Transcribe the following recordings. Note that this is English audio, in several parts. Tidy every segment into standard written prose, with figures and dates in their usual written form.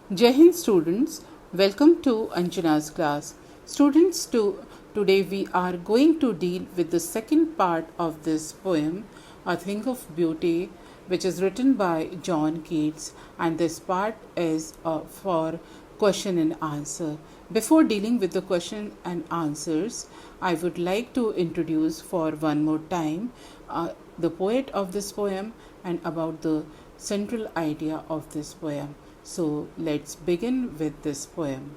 Jai Hind students, welcome to Anjana's class. Students, today we are going to deal with the second part of this poem, A Thing of Beauty, which is written by John Keats, and this part is for question and answer. Before dealing with the question and answers, I would like to introduce for one more time the poet of this poem and about the central idea of this poem. So let's begin with this poem.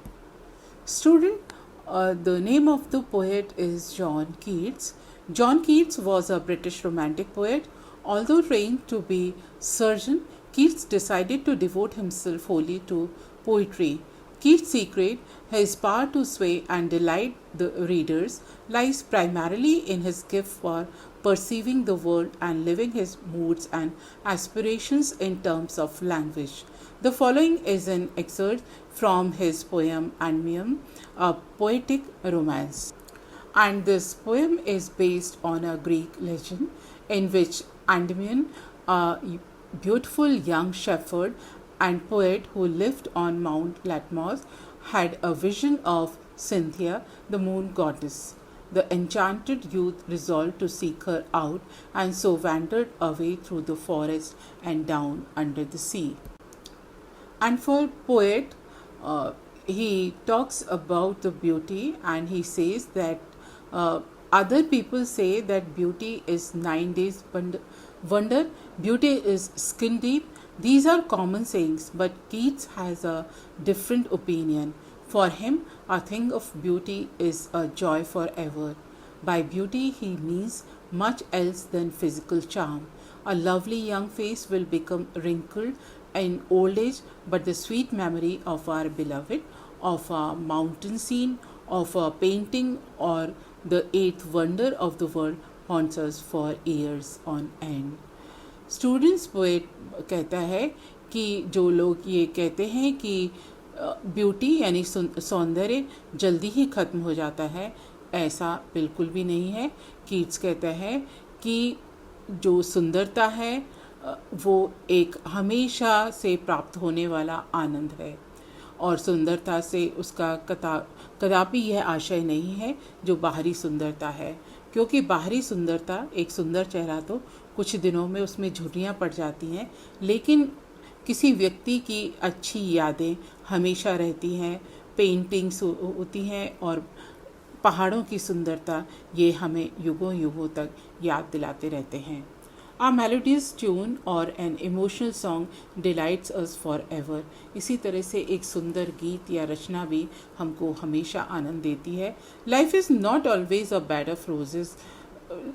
Student, the name of the poet is John Keats. John Keats was a British romantic poet. Although trained to be surgeon, Keats decided to devote himself wholly to poetry. Keats' secret, his power to sway and delight the readers, lies primarily in his gift for perceiving the world and living his moods and aspirations in terms of language. The following is an excerpt from his poem Endymion, a poetic romance. And this poem is based on a Greek legend in which Endymion, a beautiful young shepherd and poet who lived on Mount Latmos, had a vision of Cynthia, the moon goddess. The enchanted youth resolved to seek her out and so wandered away through the forest and down under the sea. And for poet, he talks about the beauty and he says that other people say that beauty is 9 days wonder, beauty is skin deep. These are common sayings, but Keats has a different opinion. For him, a thing of beauty is a joy forever. By beauty, he means much else than physical charm. A lovely young face will become wrinkled in old age, but the sweet memory of our beloved, of a mountain scene, of a painting, or the eighth wonder of the world haunts us for years on end. Students poet कहता है कि जो लोग ये कहते हैं कि beauty यानी सौंदर्य जल्दी ही ख़त्म हो जाता है, ऐसा बिल्कुल भी नहीं है. कीट्स कहता है कि जो सुंदरता है वो एक हमेशा से प्राप्त होने वाला आनंद है और सुंदरता से उसका कदापि यह आशय नहीं है जो बाहरी सुंदरता है, क्योंकि बाहरी सुंदरता, एक सुंदर चेहरा तो कुछ दिनों में उसमें झुर्रियाँ पड़ जाती हैं, लेकिन किसी व्यक्ति की अच्छी यादें हमेशा रहती हैं, पेंटिंग्स होती हैं और पहाड़ों की सुंदरता ये हमें युगों युगों तक याद दिलाते रहते हैं. A melodious tune or an emotional song delights us forever. इसी तरह से एक सुंदर गीत या रचना भी हमको हमेशा आनंद देती है. Life is not always a bed of roses.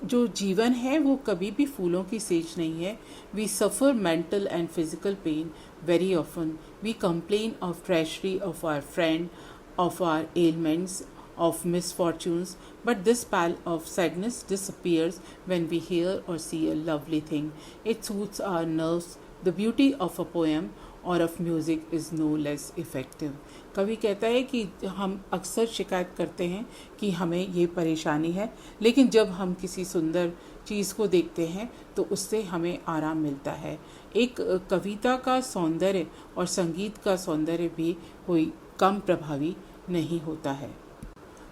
जो जीवन है वो कभी भी फूलों की सेज नहीं है. We suffer mental and physical pain very often. We complain of treachery of our friend, of our ailments, of misfortunes, but this pall of sadness disappears when we hear or see a lovely thing. It soothes our nerves. The beauty of a poem or of music is no less effective. कवि कहता है कि हम अक्सर शिकायत करते हैं कि हमें ये परेशानी है, लेकिन जब हम किसी सुंदर चीज़ को देखते हैं तो उससे हमें आराम मिलता है. एक कविता का सौंदर्य और संगीत का सौंदर्य भी कोई कम प्रभावी नहीं होता है.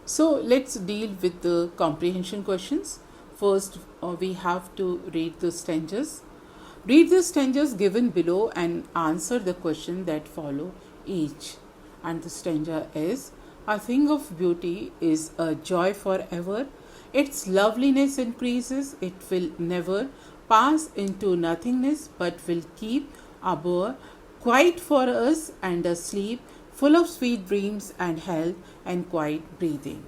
So let's deal with the comprehension questions. First, we have to read the stanzas. Read the stanzas given below and answer the question that follow each. And the stanza is, a thing of beauty is a joy forever. Its loveliness increases, it will never pass into nothingness, but will keep above, quiet for us and asleep, full of sweet dreams and health and quiet breathing.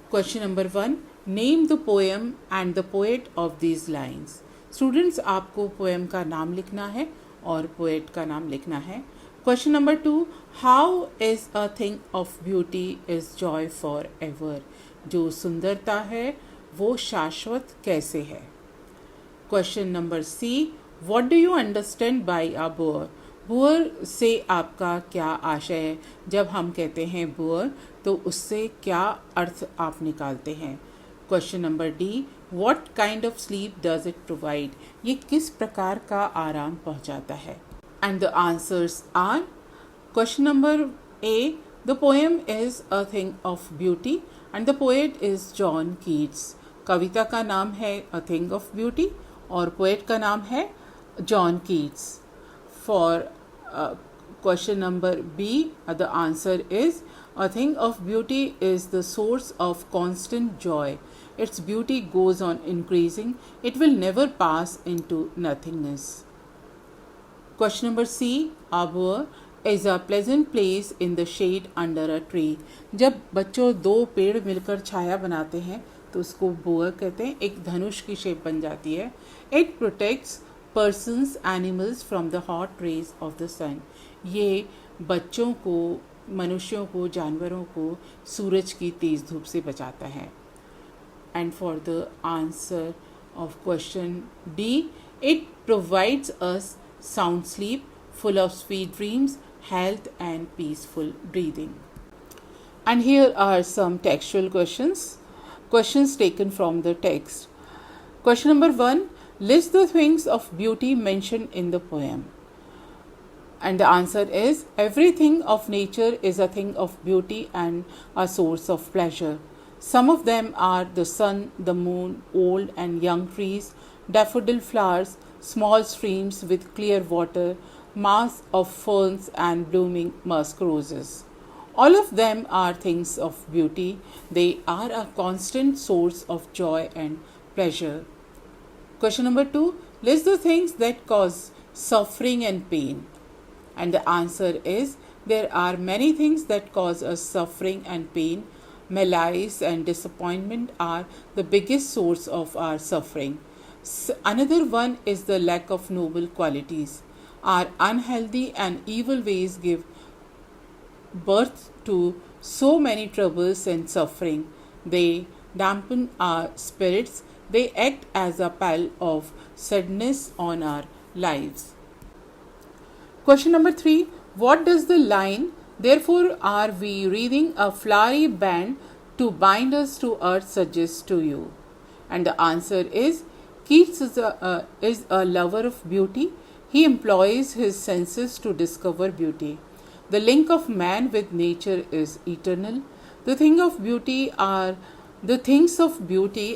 Question number 1. Name the poem and the poet of these lines. Students, आपको poem का नाम लिखना है और poet का नाम लिखना है. Question number 2. How is a thing of beauty is joy forever? जो सुंदरता है वो शाश्वत कैसे है? Question number C. What do you understand by a boor? बुअर से आपका क्या आशय है? जब हम कहते हैं बुअर तो उससे क्या अर्थ आप निकालते हैं? Question number D. What kind of sleep does it provide? ये किस प्रकार का आराम पहुंचाता है? And the answers are Question number A. The poem is A Thing of Beauty and the poet is John Keats. कविता का नाम है A Thing of Beauty और पोएट का नाम है John Keats. For question number B, the answer is A Thing of Beauty is the source of constant joy. Its beauty goes on increasing. It will never pass into nothingness. Question number C, a bower is a pleasant place in the shade under a tree. जब बच्चों दो पेड़ मिलकर छाया बनाते हैं तो उसको bore कहते हैं. एक धनुष की शेप बन जाती है. It protects persons, animals from the hot rays of the sun. ये बच्चों को, मनुष्यों को, जानवरों को सूरज की तेज धूप से बचाता है. And for the answer of question D, it provides us sound sleep, full of sweet dreams, health and peaceful breathing. And here are some textual questions taken from the text. Question number 1, list the things of beauty mentioned in the poem. And the answer is everything of nature is a thing of beauty and a source of pleasure. Some of them are the sun, the moon, old and young trees, daffodil flowers, small streams with clear water, masks of ferns and blooming musk roses. All of them are things of beauty. They are a constant source of joy and pleasure. Question number 2, list the things that cause suffering and pain. And the answer is there are many things that cause us suffering and pain. Malice and disappointment are the biggest source of our suffering. Another one is the lack of noble qualities. Our unhealthy and evil ways give birth to so many troubles and suffering. They dampen our spirits. They act as a pall of sadness on our lives. Question number 3. What does the line, therefore are we wreathing a flowery band to bind us to earth, suggest to you? And the answer is Keats is a lover of beauty. He employs his senses to discover beauty. The link of man with nature is eternal. The things of beauty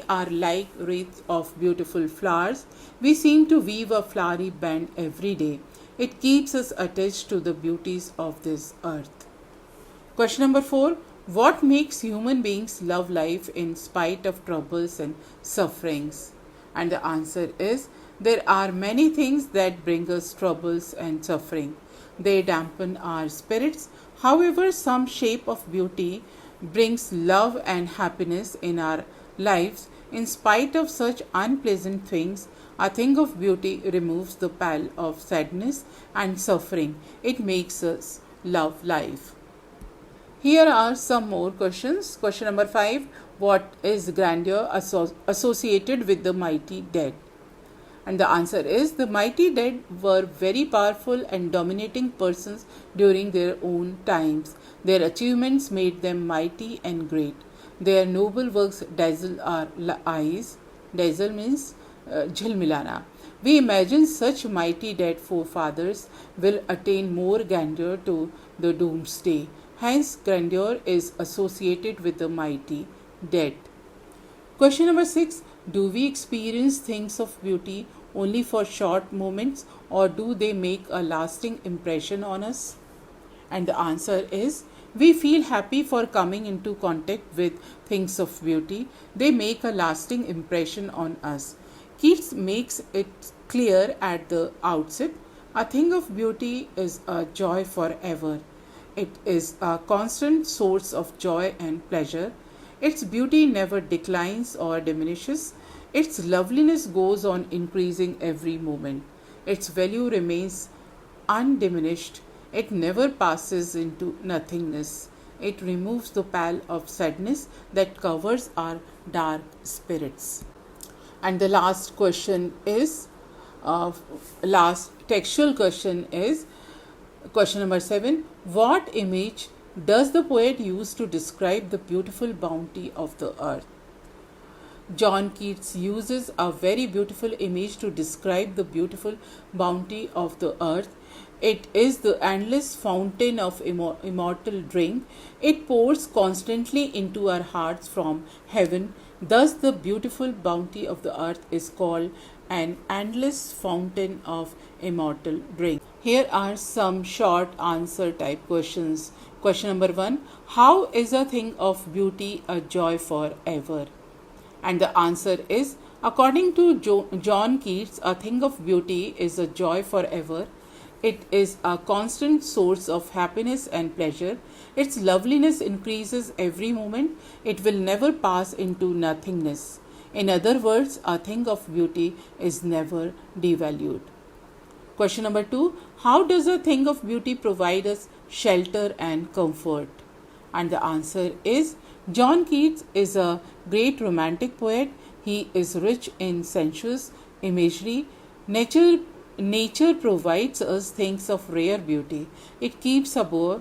are like wreaths of beautiful flowers. We seem to weave a flowery band every day. It keeps us attached to the beauties of this earth. Question number 4. What makes human beings love life in spite of troubles and sufferings? And the answer is there are many things that bring us troubles and suffering. They dampen our spirits. However, some shape of beauty brings love and happiness in our lives. In spite of such unpleasant things, a thing of beauty removes the pall of sadness and suffering. It makes us love life. Here are some more questions. Question number 5. What is grandeur associated with the mighty dead? And the answer is the mighty dead were very powerful and dominating persons during their own times. Their achievements made them mighty and great. Their noble works dazzle our eyes. Dazzle means jhilmilana. We imagine such mighty dead forefathers will attain more grandeur to the doomsday. Hence, grandeur is associated with the mighty dead. Question number 6. Do we experience things of beauty only for short moments or do they make a lasting impression on us? And the answer is we feel happy for coming into contact with things of beauty. They make a lasting impression on us. Keats makes it clear at the outset, a thing of beauty is a joy forever. It is a constant source of joy and pleasure. Its beauty never declines or diminishes. Its loveliness goes on increasing every moment. Its value remains undiminished. It never passes into nothingness. It removes the pall of sadness that covers our dark spirits. And the last question is, last textual question is, question number 7. What image does the poet use to describe the beautiful bounty of the earth? John Keats uses a very beautiful image to describe the beautiful bounty of the earth. It is the endless fountain of immortal drink. It pours constantly into our hearts from heaven. Thus, the beautiful bounty of the earth is called an endless fountain of immortal drink. Here are some short answer type questions. Question number 1: how is a thing of beauty a joy forever? And the answer is, according to John Keats, a thing of beauty is a joy forever. It is a constant source of happiness and pleasure. Its loveliness increases every moment. It will never pass into nothingness. In other words, a thing of beauty is never devalued. Question number 2: how does a thing of beauty provide us shelter and comfort? And the answer is, John Keats is a great romantic poet. He is rich in sensuous imagery. Nature provides us things of rare beauty. It keeps a bower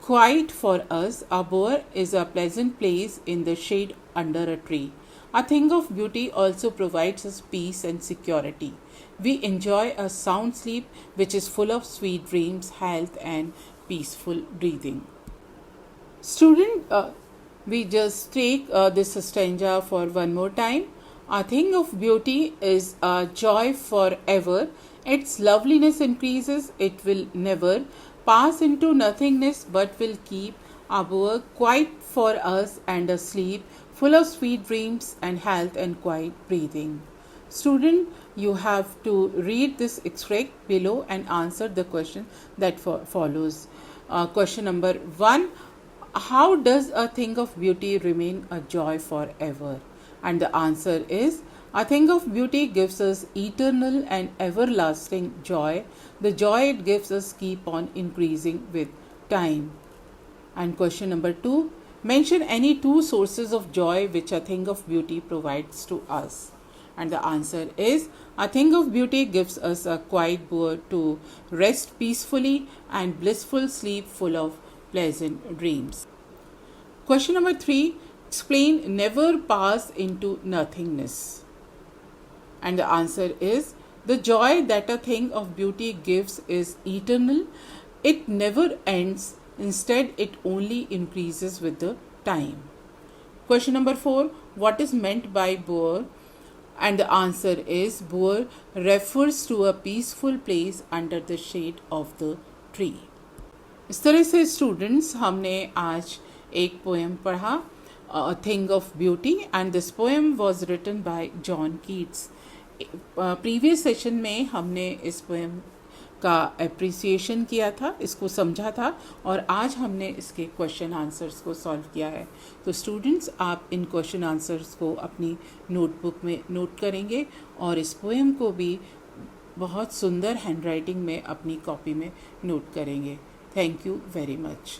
quiet for us. A bower is a pleasant place in the shade under a tree. A thing of beauty also provides us peace and security. We enjoy a sound sleep which is full of sweet dreams, health, and peaceful breathing. Student, we just take this stanza for one more time. A thing of beauty is a joy forever. Its loveliness increases. It will never pass into nothingness, but will keep our quiet for us and a sleep full of sweet dreams and health and quiet breathing. Student, you have to read this extract below and answer the question that follows. Question number 1: how does a thing of beauty remain a joy forever? And the answer is, a thing of beauty gives us eternal and everlasting joy. The joy it gives us keep on increasing with time. And question number 2: mention any two sources of joy which a thing of beauty provides to us. And the answer is, a thing of beauty gives us a quiet bower to rest peacefully and blissful sleep full of pleasant dreams. Question number 3: explain never pass into nothingness. And the answer is, the joy that a thing of beauty gives is eternal. It never ends. Instead, it only increases with the time. Question number 4: what is meant by bower? And the answer is, bower refers to a peaceful place under the shade of the tree. इस तरह से students हमने आज एक poem पढ़ा, A Thing of Beauty, and this poem was written by John Keats. Previous session में हमने इस पोएम का एप्रिसिएशन किया था, इसको समझा था, और आज हमने इसके क्वेश्चन आंसर्स को सॉल्व किया है. तो स्टूडेंट्स, आप इन क्वेश्चन आंसर्स को अपनी नोटबुक में नोट करेंगे और इस पोएम को भी बहुत सुंदर हैंडराइटिंग में अपनी कॉपी में नोट करेंगे. Thank you very much.